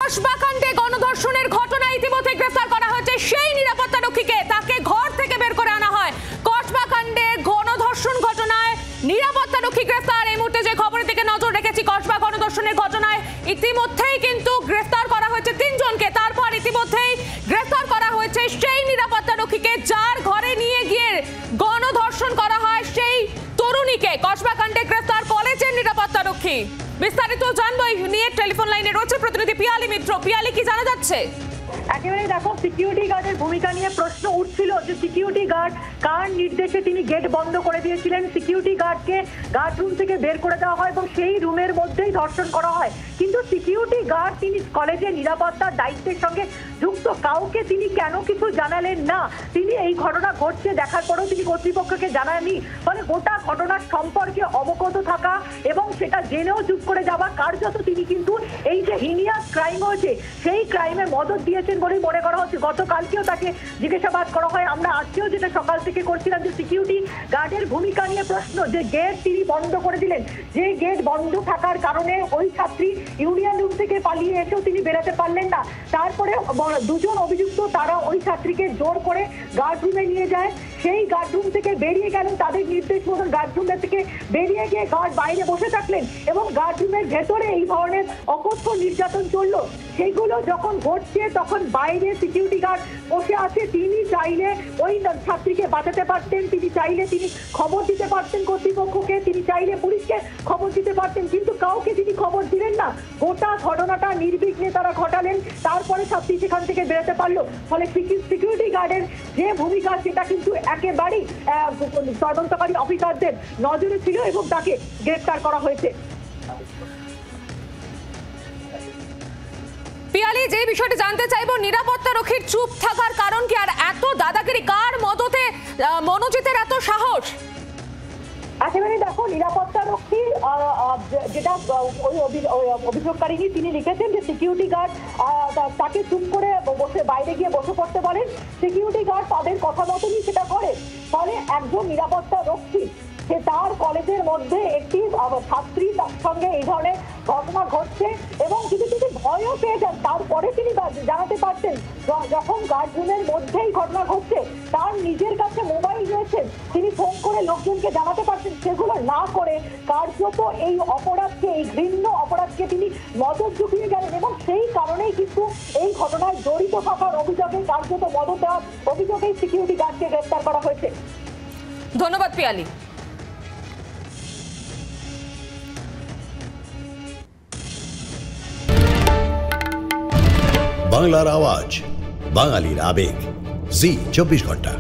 কসবাকাণ্ডে গণধর্ষণের ঘটনা ইতিমধ্যে গ্রেফতার করা হয়েছে সেই নিরাপত্তারক্ষীকে, তাকে ঘর থেকে বের করে আনা হয়। কসবাকাণ্ডে গণধর্ষণ ঘটনায় নিরাপত্তারক্ষী গ্রেফতার। এই মুহূর্তে যে খবরের দিকে নজর রেখেছি, কসবা গণধর্ষণের ঘটনায় ইতিমধ্যেই কিন্তু গ্রেফতার করা হয়েছে 3 জনকে। তারপর ইতিমধ্যেই গ্রেফতার করা হয়েছে সেই নিরাপত্তারক্ষীকে যার ঘরে নিয়ে গিয়ে গণধর্ষণ করা হয় সেই তরুণীকে। কসবাকাণ্ডে গ্রেফতার কলেজের নিরাপত্তারক্ষী। বিস্তারিত জানবো এই নিয়ে টেলিফোন লাইনে রয়েছে প্রতিনিধি পিয়ালি মিত্র। পিয়ালি, কি জানা যাচ্ছে? একেবারে দেখো, সিকিউরিটি গার্ডের ভূমিকা নিয়ে প্রশ্ন উঠছিল যে সিকিউরিটি গার্ড কার নির্দেশে তিনি গেট বন্ধ করে দিয়েছিলেন। সিকিউরিটি গার্ডকে গার্ড রুম থেকে বের করে দেওয়া হয় এবং সেই রুমের মধ্যেই ধর্ষণ করা হয়। কিন্তু সিকিউরিটি গার্ড তিনি কলেজের নিরাপত্তার দায়িত্বের সঙ্গে যুক্ত, কাউকে তিনি কেন কিছু জানালেন না। তিনি এই ঘটনা ঘটছে দেখার পরেও তিনি কর্তৃপক্ষকে জানাননি। ফলে গোটা ঘটনার সম্পর্কে অবগত থাকা এবং সেটা জেনেও চুপ করে যাওয়া, কার্যত তিনি কিন্তু এই যে হিনিয়াস ক্রাইম হয়েছে সেই ক্রাইমে মদত দিয়েছেন বলেই মনে করা হচ্ছে। গতকালকেও তাকে জিজ্ঞাসাবাদ করা হয়। আমরা আজকেও যেটা সকাল থেকে করছিলাম যে সিকিউরিটি গার্ডের ভূমিকা নিয়ে প্রশ্ন, যে গেট তিনি বন্ধ করে দিলেন, যে গেট বন্ধ থাকার কারণে ওই ছাত্রী ইউনিয়ন রুম থেকে পালিয়ে এসেও তিনি বেরোতে পারলেন না। তারপরে 2 জন অভিযুক্ত তারা ওই ছাত্রীকে জোর করে গার্ড রুমে নিয়ে যায়। সেই গার্ড রুম থেকে বেরিয়ে গেলেন, তাদের নির্দেশ মতন গার্ড রুমের থেকে বেরিয়ে গিয়ে গার্ড বাইরে বসে থাকলেন এবং গার্ড রুমের ভেতরে এই ধরনের অকথ্য নির্যাতন চললো। সেইগুলো যখন ঘটছে তখন বাইরে সিকিউরিটি গার্ড বসে আছে। তিনি চাইলে ওই ছাত্রীকে বাঁচাতে পারতেন, তিনি চাইলে তিনি খবর দিতে পারতেন কর্তৃপক্ষকে, তিনি চাইলে পুলিশকে খবর দিতে পারতেন, কিন্তু কাউকে তিনি খবর দিলেন না। গোটা ঘটনাটা নির্বিঘ্নে তারা ঘটালেন। তারপরে ছাত্রী সেখান থেকে বেরোতে পারলো। ফলে সিকিউরিটি গার্ডের যে ভূমিকা সেটা কিন্তু একেবারেই তদন্তকারী অফিসারদের নজরে ছিল এবং তাকে গ্রেফতার করা হয়েছে। পিয়ালি, যে বিষয়টি জানতে চাইবো, নিরাপত্তারক্ষীর চুপ থাকার কারণ কি? আর এত দাদাগিরি কার মদতে মনোজিতের এত সাহস? একেবারে দেখো, নিরাপত্তারক্ষী যেটা ওই অভিযোগকারিনী তিনি লিখেছেন যে সিকিউরিটি গার্ড তাকে চুপ করে বসে বাইরে গিয়ে বসে পড়তে বলেন। সিকিউরিটি গার্ড তাদের কথা মতনই সেটা করে। ফলে একজন নিরাপত্তারক্ষী সে তার কলেজের মধ্যে একটি ছাত্রী তার সঙ্গে এই ধরনের ঘটনা ঘটছে এবং যদি তিনি ভয়ও পেয়ে যান তারপরে তিনি জানাতে পারতেন। যখন গার্ড রুমের মধ্যেই ঘটনা ঘটছে, তার নিজের কাছে মোবাইল রয়েছে, তিনি ফোন করে লোকজনকে জানাতে পারতেন। সেগুলো না করে কার্যত এই অপরাধকে, এই ঘৃণ্য অপরাধকে তিনি মদত জুগিয়ে গেলেন এবং সেই কারণেই কিন্তু এই ঘটনায় জড়িত থাকার অভিযোগে, কার্যত মদত দেওয়ার অভিযোগেই সিকিউরিটি গার্ডকে গ্রেফতার করা হয়েছে। ধন্যবাদ পিয়ালি। বাংলার আওয়াজ, বাঙালির আবেগ, জি 24 ঘন্টা।